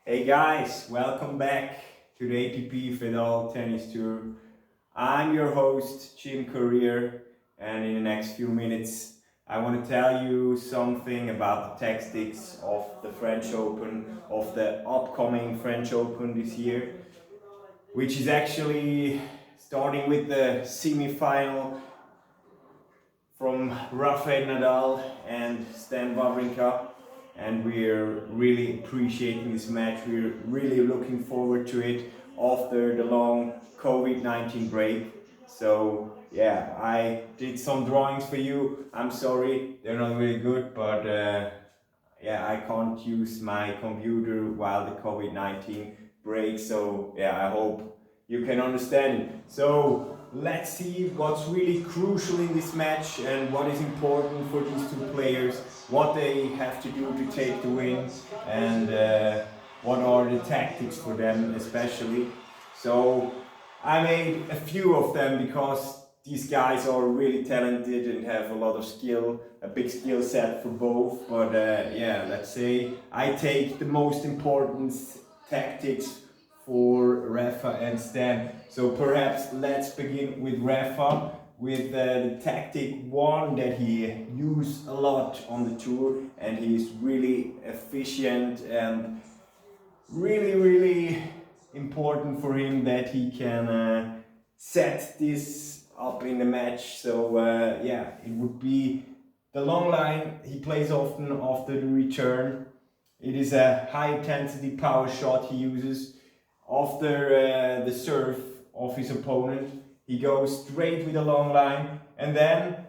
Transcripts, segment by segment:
Hey guys, welcome back to the ATP Fedal Tennis Tour. I'm your host, Jim Courier, and in the next few minutes I want to tell you something about the tactics of the French Open, of the upcoming French Open this year, which is actually starting with the semi-final from Rafael Nadal and Stan Wawrinka. And we're really appreciating this match. We're really looking forward to it after the long COVID-19 break. So yeah, I did some drawings for you. I'm sorry, they're not really good, but yeah, I can't use my computer while the COVID-19 breaks. So yeah, I hope you can understand it. So let's see what's really crucial in this match and what is important for these two players, what they have to do to take the win, and what are the tactics for them especially. So I made a few of them because these guys are really talented and have a lot of skill, a big skill set for both. But yeah, let's say I take the most important tactics for Rafa and Stan. So perhaps let's begin with Rafa, with the tactic one that he used a lot on the tour, and he's really efficient and really important for him that he can set this up in the match. So yeah, it would be the long line. He plays often after the return. It is a high intensity power shot he uses after the serve of his opponent. He goes straight with a long line, and then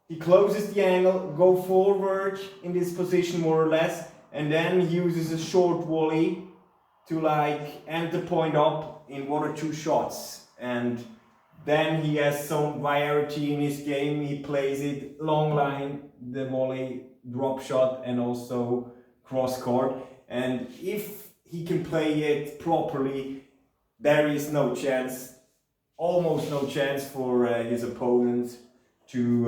he closes the angle, go forward in this position more or less, and then he uses a short volley to like end the point up in one or two shots. And then he has some variety in his game. He plays it long line, the volley, drop shot, and also cross court. And if he can play it properly, there is no chance, almost no chance for his opponent to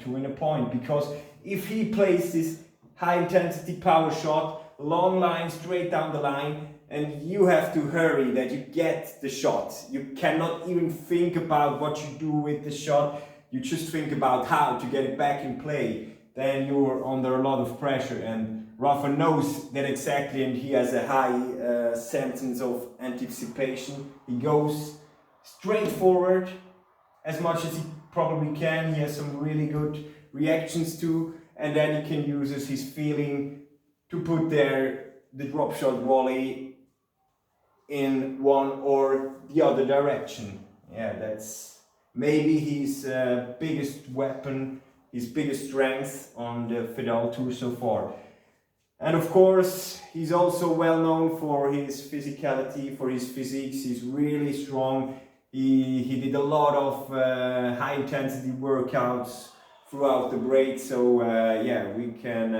win a point. Because if he plays this high intensity power shot, long line, straight down the line, and you have to hurry that you get the shot. You cannot even think about what you do with the shot. You just think about how to get it back in play. Then you're under a lot of pressure, and Rafa knows that exactly, and he has a high sentence of anticipation. He goes straight forward as much as he probably can. He has some really good reactions too, and then he can use his feeling to put there the drop shot volley in one or the other direction. Yeah, that's maybe his biggest weapon, his biggest strength on the Fedal Tour so far. And of course, he's also well known for his physicality, for his physiques. He's really strong. He did a lot of high intensity workouts throughout the break. So yeah, we can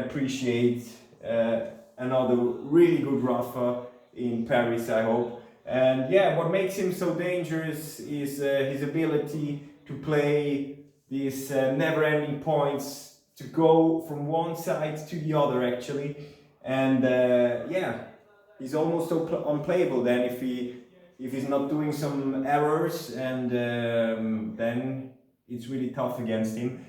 appreciate another really good Rafa in Paris, I hope. And yeah, what makes him so dangerous is his ability to play these never-ending points, to go from one side to the other actually. And yeah, he's almost unplayable then if he's not doing some errors, and then it's really tough against him.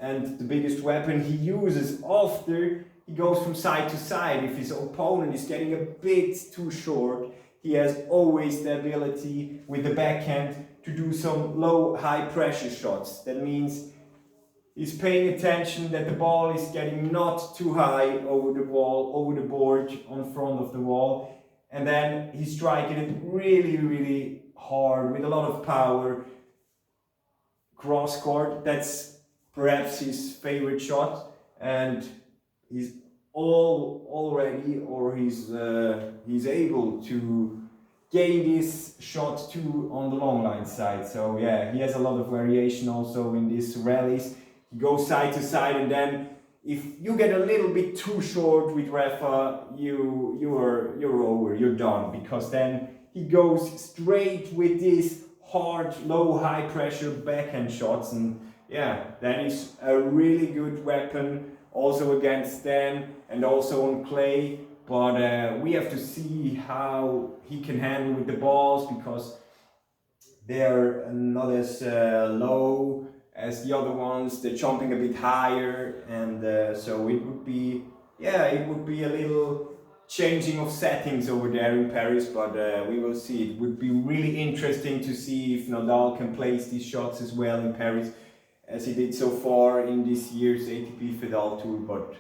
And the biggest weapon he uses after he goes from side to side, if his opponent is getting a bit too short, he has always the ability with the backhand to do some low high pressure shots. That means he's paying attention that the ball is getting not too high over the wall, over the board, on front of the wall, and then he's striking it really hard with a lot of power cross court. That's perhaps his favorite shot, and he's he's able to gain this shot too on the long line side. So yeah, he has a lot of variation also in these rallies. He goes side to side, and then if you get a little bit too short with Rafa, you're over, you're done, because then he goes straight with these hard, low, high pressure backhand shots, and yeah, that is a really good weapon also against Stan and also on clay. But we have to see how he can handle with the balls, because they're not as low as the other ones. They're jumping a bit higher, and so it would be, yeah, it would be a little changing of settings over there in Paris, but we will see. It would be really interesting to see if Nadal can place these shots as well in Paris as he did so far in this year's ATP Fedal Tour, but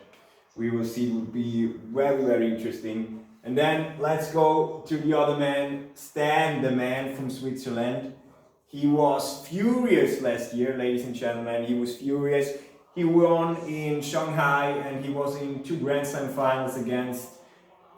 we will see. It would be very, very interesting. And then let's go to the other man, Stan, the man from Switzerland. He was furious last year, ladies and gentlemen. He was furious. He won in Shanghai, and he was in 2 Grand Slam finals against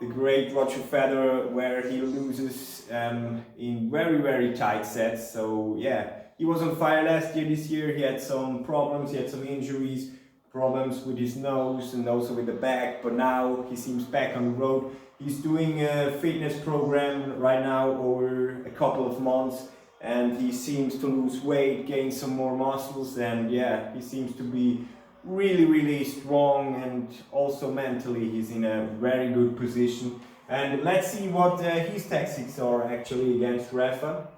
the great Roger Federer, where he loses in very, very tight sets. So yeah, he was on fire last year. This year he had some problems, he had some injuries, problems with his nose and also with the back, but now he seems back on the road. He's doing a fitness program right now over a couple of months, and he seems to lose weight, gain some more muscles, and yeah, he seems to be really, really strong, and also mentally he's in a very good position. And let's see what his tactics are actually against Rafa.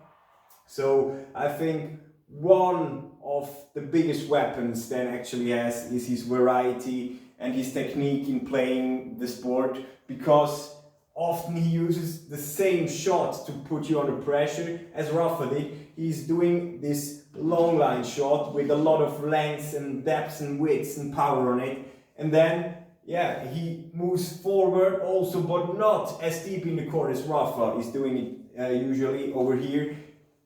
So I think one of the biggest weapons Stan actually has is his variety and his technique in playing the sport, because often he uses the same shot to put you under pressure as Rafa did. He's doing this long line shot with a lot of lengths and depths and widths and power on it, and then yeah, he moves forward also, but not as deep in the court as Rafa is doing it usually over here.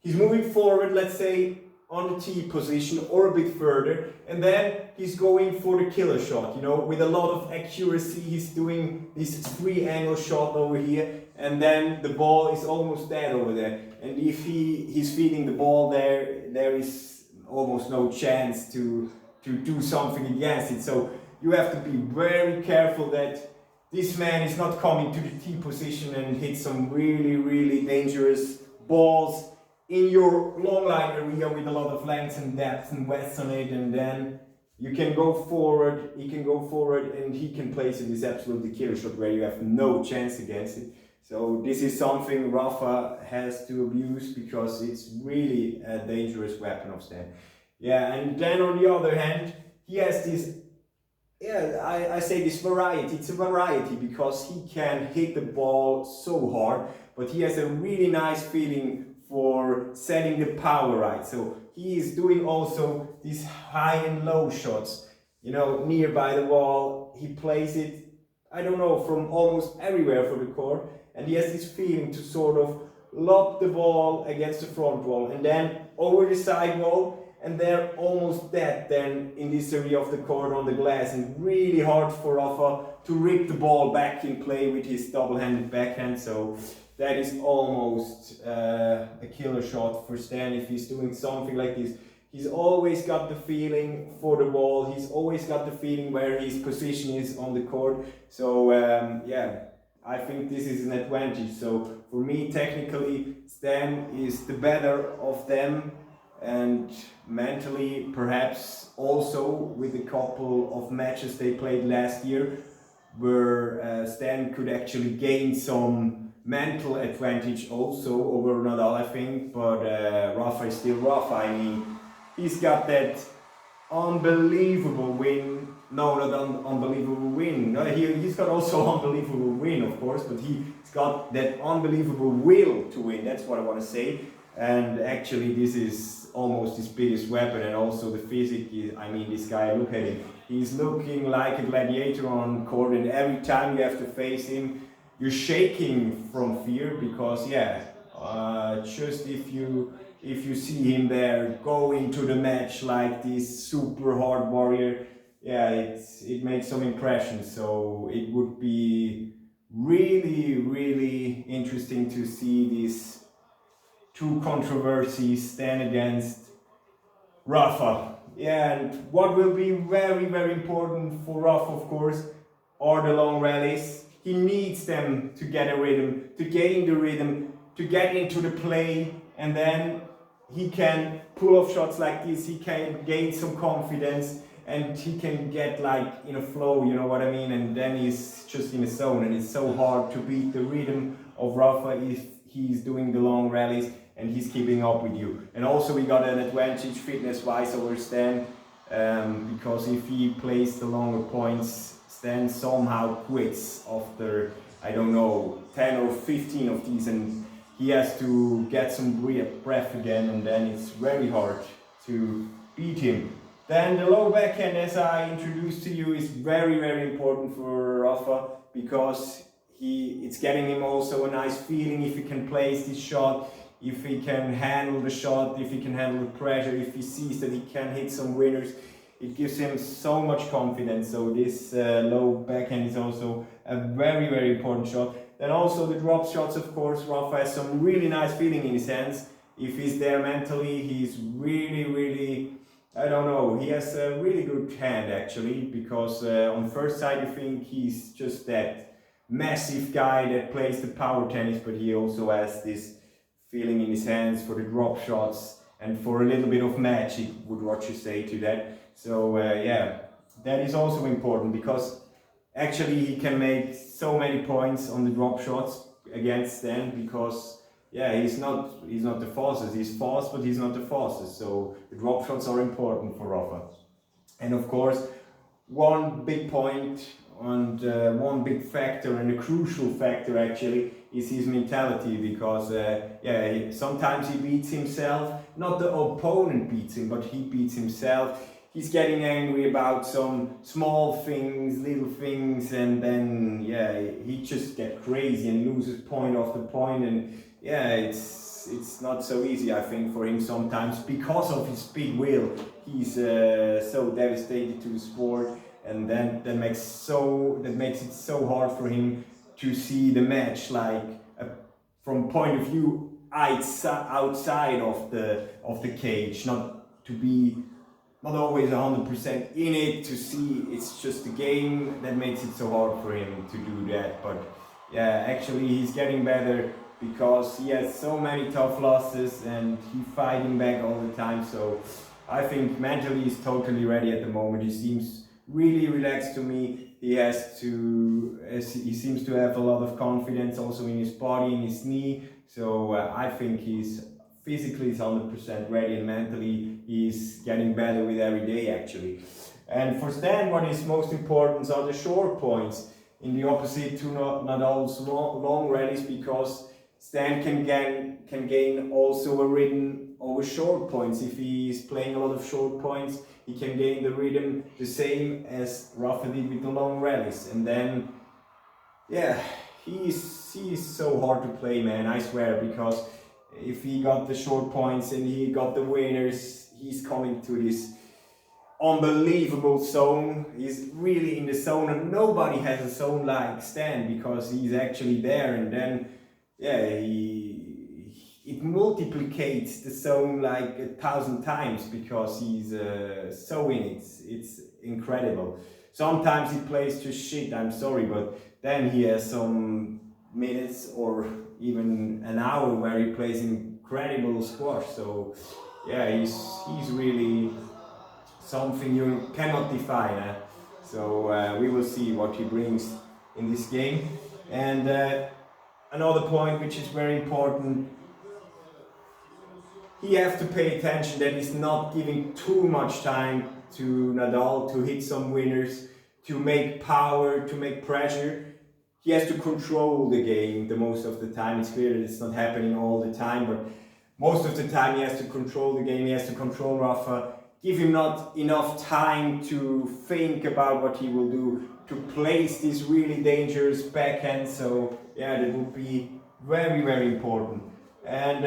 He's moving forward, let's say on the tee position or a bit further, and then he's going for the killer shot, you know, with a lot of accuracy. He's doing this 3-angle shot over here, and then the ball is almost dead over there. And if he's feeding the ball there is almost no chance to do something against it. So you have to be very careful that this man is not coming to the tee position and hit some really, really dangerous balls in your long line area with a lot of length and depth and width on it, and then you can go forward, he can go forward, and he can place it this absolutely killer shot where you have no chance against it. So this is something Rafa has to abuse, because it's really a dangerous weapon of Stan. Yeah, and then on the other hand, he has this, yeah, I say this variety. It's a variety because he can hit the ball so hard, but he has a really nice feeling for setting the power right. So he is doing also these high and low shots, you know, nearby the wall. He plays it, I don't know, from almost everywhere for the court, and he has this feeling to sort of lob the ball against the front wall and then over the side wall, and they're almost dead then in this area of the court on the glass, and really hard for Rafa to rip the ball back in play with his double-handed backhand. So that is almost a killer shot for Stan if he's doing something like this. He's always got the feeling for the ball. He's always got the feeling where his position is on the court. So yeah, I think this is an advantage. So for me, technically, Stan is the better of them, and mentally perhaps also with a couple of matches they played last year where Stan could actually gain some mental advantage also over Nadal, I think. But Rafa is still Rafa. I mean, he's got that unbelievable win. No, not unbelievable win. No, he's got also unbelievable win, of course, but he's got that unbelievable will to win. That's what I want to say. And actually, this is almost his biggest weapon, and also the physique. I mean, this guy, look at him. He's looking like a gladiator on court, and every time you have to face him, you're shaking from fear, because yeah, just if you see him there go into the match like this super hard warrior, yeah, it makes some impression. So it would be really, really interesting to see these two controversies stand against Rafa. Yeah, and what will be very, very important for Rafa, of course, are the long rallies. He needs them to get a rhythm, to gain the rhythm, to get into the play, and then he can pull off shots like this. He can gain some confidence, and he can get like in a flow, you know what I mean, and then he's just in a zone, and it's so hard to beat the rhythm of Rafa if he's doing the long rallies and he's keeping up with you. And also we got an advantage fitness wise over Stan, because if he plays the longer points, Stan somehow quits after, I don't know, 10 or 15 of these, and he has to get some breath again, and then it's very hard to beat him. Then the low backhand, as I introduced to you, is very important for Rafa, because it's getting him also a nice feeling if he can place this shot, if he can handle the shot, if he can handle the pressure, if he sees that he can hit some winners. It gives him so much confidence. So this low backhand is also a very important shot. Then also the drop shots, of course, Rafa has some really nice feeling in his hands. If he's there mentally, he's really, I don't know, he has a really good hand actually, because on first sight you think he's just that massive guy that plays the power tennis, but he also has this feeling in his hands for the drop shots and for a little bit of magic, would Roger say to that. So yeah, that is also important, because actually he can make so many points on the drop shots against Stan, because yeah, he's not the fastest. He's fast, but he's not the fastest. So the drop shots are important for Rafa. And of course, one big point and one big factor, and a crucial factor actually, is his mentality, because yeah, sometimes he beats himself. Not the opponent beats him, but he beats himself. He's getting angry about some small things, little things, and then yeah, he just gets crazy and loses point after point, and yeah, it's not so easy, I think, for him sometimes, because of his big will. He's so devastated to the sport, and then that makes it so hard for him to see the match like from point of view outside of the cage, not to be not always 100% in it, to see it's just a game. That makes it so hard for him to do that. But yeah, actually he's getting better, because he has so many tough losses and he's fighting back all the time. So I think mentally he's totally ready at the moment. He seems really relaxed to me. He seems to have a lot of confidence also in his body, in his knee. So I think he's physically 100% ready, and mentally he's getting better with every day actually. And for Stan, what is most important are the short points, in the opposite to Nadal's long rallies, because Stan can gain also a rhythm over short points. If he is playing a lot of short points, he can gain the rhythm the same as Rafa did with the long rallies. And then yeah, he is so hard to play, man, I swear, because if he got the short points and he got the winners, he's coming to this unbelievable zone. He's really in the zone, and nobody has a zone like Stan, because he's actually there, and then yeah, it multiplicates the zone like 1,000 times, because he's so in it. It's incredible. Sometimes he plays just shit, I'm sorry, but then he has some minutes or even an hour where he plays incredible squash. So yeah, he's really something you cannot define. So we will see what he brings in this game. And another point which is very important, he has to pay attention that he's not giving too much time to Nadal to hit some winners, to make power, to make pressure. He has to control the game the most of the time. It's clear that it's not happening all the time, but most of the time he has to control the game, he has to control Rafa, give him not enough time to think about what he will do, to place this really dangerous backhand. So yeah, that would be very important. And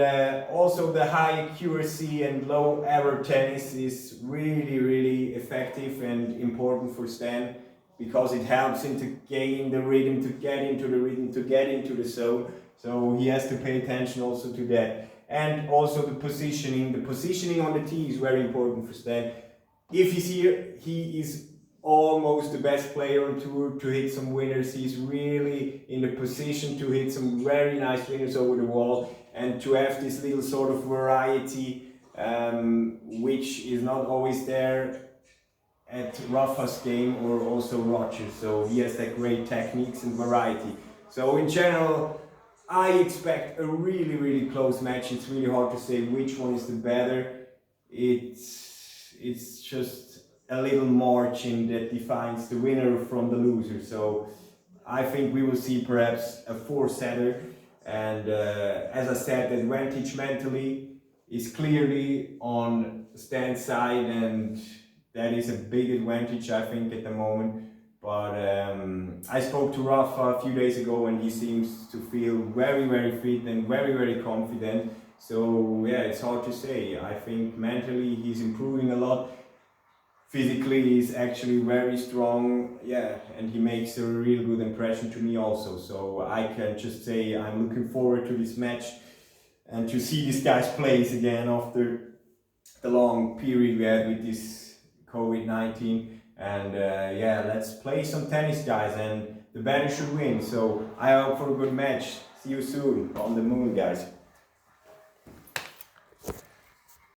also the high accuracy and low error tennis is really effective and important for Stan, because it helps him to gain the rhythm, to get into the rhythm, to get into the zone. So he has to pay attention also to that. And also the positioning on the tee is very important for Stan. If he's here, he is almost the best player on tour to hit some winners. He's really in the position to hit some very nice winners over the wall, and to have this little sort of variety, which is not always there. at Rafa's game or also Roger. So he has that great techniques and variety. So in general, I expect a really, really close match. It's really hard to say which one is the better. It's just a little margin that defines the winner from the loser. So I think we will see perhaps a 4-setter. And as I said, the advantage mentally is clearly on Stan's side, and that is a big advantage, I think, at the moment. But I spoke to Rafa a few days ago, and he seems to feel very, very fit and very, very confident. So yeah, it's hard to say. I think mentally he's improving a lot. Physically he's actually very strong, yeah, and he makes a real good impression to me also. So I can just say I'm looking forward to this match and to see these guys play again after the long period we had with this COVID-19. And yeah, let's play some tennis, guys, and the better should win. So I hope for a good match. See you soon on the moon, guys.